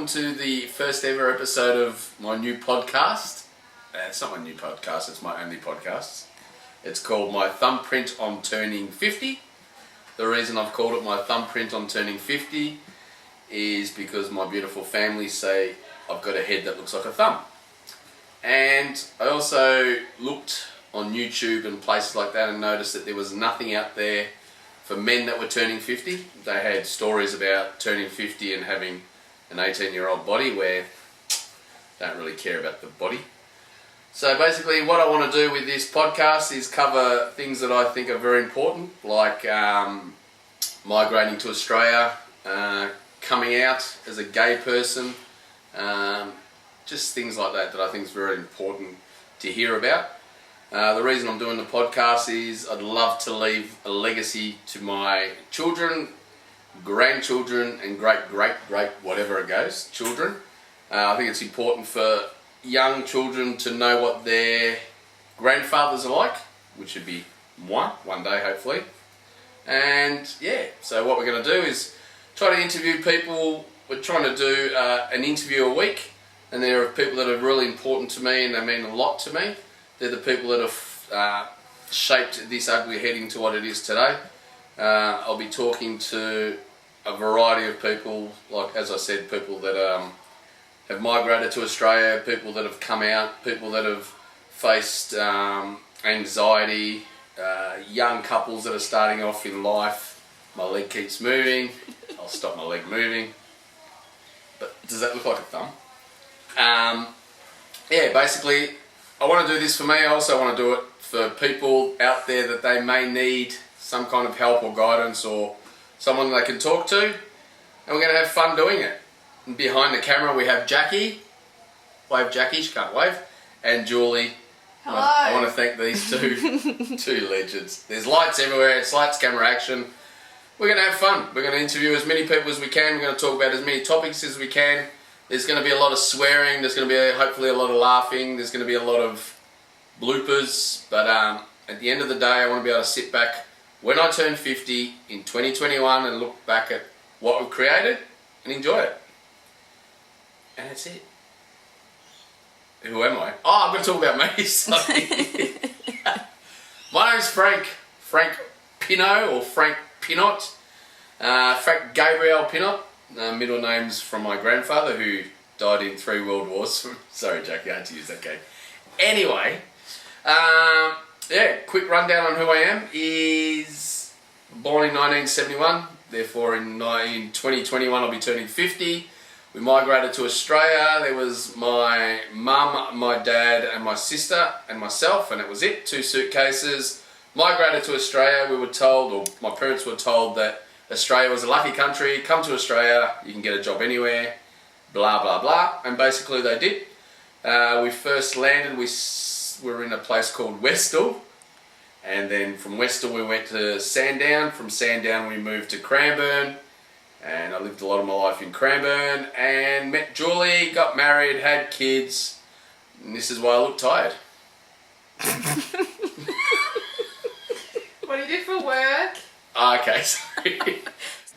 welcome to the first ever episode of my new podcast. It's not my new podcast, it's my only podcast. It's called My Thumbprint on Turning 50. The reason I've called it My Thumbprint on Turning 50 is because my beautiful family say I've got a head that looks like a thumb. And I also looked on YouTube and places like that and noticed that there was nothing out there for men that were turning 50. They had stories about turning 50 and having an 18-year-old body where they don't really care about the body. So basically what I want to do with this podcast is cover things that I think are very important, like migrating to Australia, coming out as a gay person, just things like that I think is very important to hear about. The reason I'm doing the podcast is I'd love to leave a legacy to my children, grandchildren and great whatever it goes, children. I think it's important for young children to know what their grandfathers are like, which should be moi, one day hopefully. And yeah, so what we're going to do is try to interview people. We're trying to do an interview a week, and there are people that are really important to me and they mean a lot to me. They're the people that have shaped this ugly head into what it is today. I'll be talking to a variety of people, like as I said, people that have migrated to Australia, people that have come out, people that have faced anxiety, young couples that are starting off in life. My leg keeps moving. I'll stop my leg moving. But does that look like a thumb? Yeah, basically I want to do this for me. I also want to do it for people out there that they may need some kind of help or guidance or someone they can talk to. And we're going to have fun doing it. And behind the camera we have Jackie. Wave Jackie, she can't wave. And Julie. Hello. I want to thank these two legends. There's lights everywhere. It's lights, camera, action. We're going to have fun. We're going to interview as many people as we can. We're going to talk about as many topics as we can. There's going to be a lot of swearing, there's going to be hopefully a lot of laughing, there's going to be a lot of bloopers, but at the end of the day I want to be able to sit back when I turn 50 in 2021 and look back at what we've created and enjoy it. And that's it. Who am I? Oh, I'm going to talk about me, sorry. My name's Frank Pinot, or Frank Pinot, Frank Gabriel Pinot. Middle names from my grandfather who died in 3 world wars. Sorry Jackie, I had to use that game. Anyway, yeah, quick rundown on who I am is born in 1971, therefore in 2021 I'll be turning 50. We migrated to Australia. There was my mum, my dad and my sister and myself, and that was it, 2 suitcases. Migrated to Australia. We were told, or my parents were told, that Australia was a lucky country, come to Australia, you can get a job anywhere, blah blah blah, and basically they did. We first landed, we were in a place called Westall, and then from Westall we went to Sandown, from Sandown we moved to Cranbourne, and I lived a lot of my life in Cranbourne, and met Julie, got married, had kids, and this is why I look tired. What do you do for work? Okay, sorry.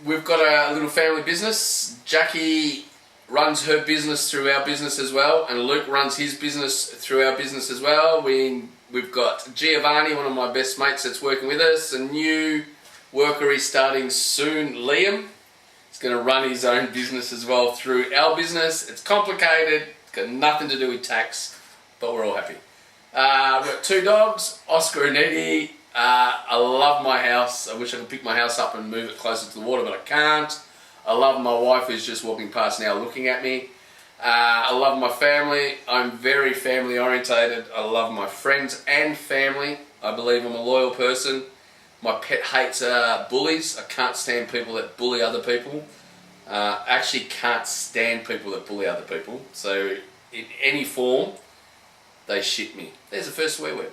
We've got a little family business. Jackie runs her business through our business as well, and Luke runs his business through our business as well. We've got Giovanni, one of my best mates that's working with us. A new worker is starting soon, Liam. He's going to run his own business as well through our business. It's complicated, it's got nothing to do with tax, but we're all happy. We've got 2 dogs, Oscar and Eddie. I love my house. I wish I could pick my house up and move it closer to the water, but I can't. I love my wife who's just walking past now looking at me. I love my family. I'm very family orientated. I love my friends and family. I believe I'm a loyal person. My pet hates bullies. I can't stand people that bully other people. Actually can't stand people that bully other people. So in any form, they shit me. There's the first swear word.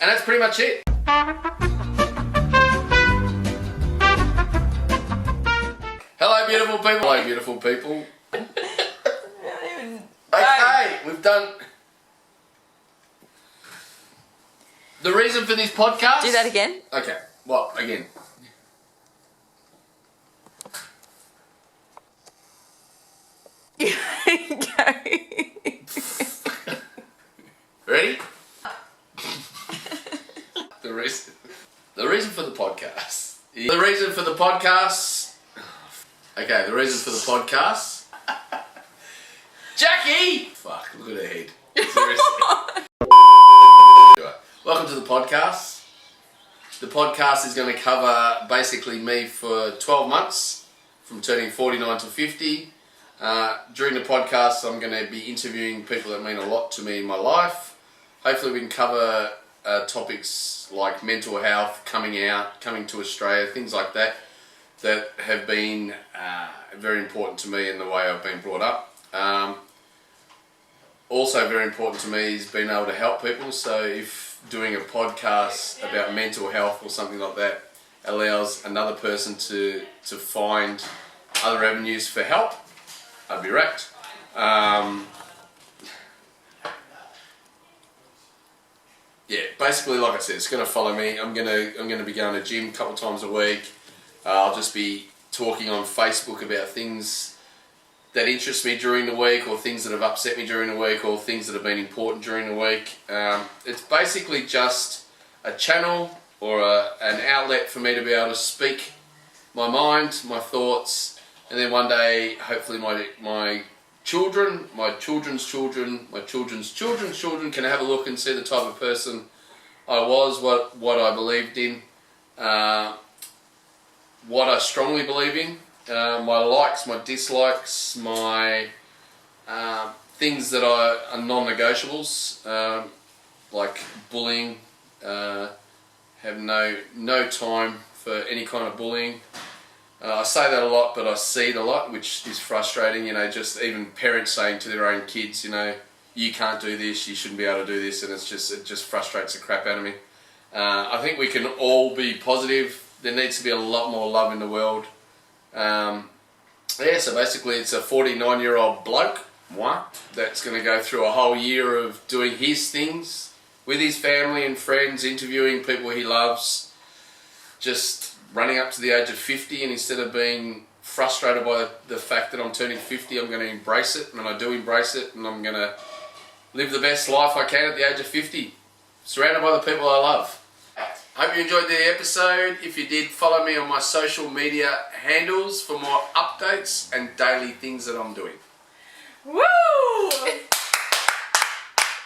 And that's pretty much it. Hello beautiful people. Hello beautiful people. Okay, we've done the reason for this podcast. Do that again. Okay, well, again. Okay. Ready? The reason for the podcast. The reason for the podcast. Okay, the reason for the podcast. Jackie! Fuck, look at her head. Seriously. Welcome to the podcast. The podcast is going to cover basically me for 12 months, from turning 49 to 50. During the podcast, I'm going to be interviewing people that mean a lot to me in my life. Hopefully we can cover topics like mental health, coming out, coming to Australia, things like that, that have been very important to me in the way I've been brought up. Also very important to me is being able to help people. So if doing a podcast about mental health or something like that allows another person to find other avenues for help, I'd be wrecked. Yeah, basically, like I said, it's going to follow me. I'm going to be going to the gym a couple of times a week. I'll just be talking on Facebook about things that interest me during the week, or things that have upset me during the week, or things that have been important during the week. It's basically just a channel or an outlet for me to be able to speak my mind, my thoughts, and then one day, hopefully, my children, my children's children, my children's children's children can have a look and see the type of person I was, what I believed in, what I strongly believe in, my likes, my dislikes, my things that are non-negotiables, like bullying. Have no time for any kind of bullying. I say that a lot, but I see it a lot, which is frustrating. You know, just even parents saying to their own kids, you know, you can't do this, you shouldn't be able to do this, and it just frustrates the crap out of me. I think we can all be positive. There needs to be a lot more love in the world. Yeah, so basically it's a 49-year-old bloke, moi, that's going to go through a whole year of doing his things with his family and friends, interviewing people he loves, just running up to the age of 50, and instead of being frustrated by the fact that I'm turning 50, I'm going to embrace it, and I do embrace it, and I'm going to live the best life I can at the age of 50, surrounded by the people I love. Hope you enjoyed the episode. If you did, follow me on my social media handles for more updates and daily things that I'm doing. Woo!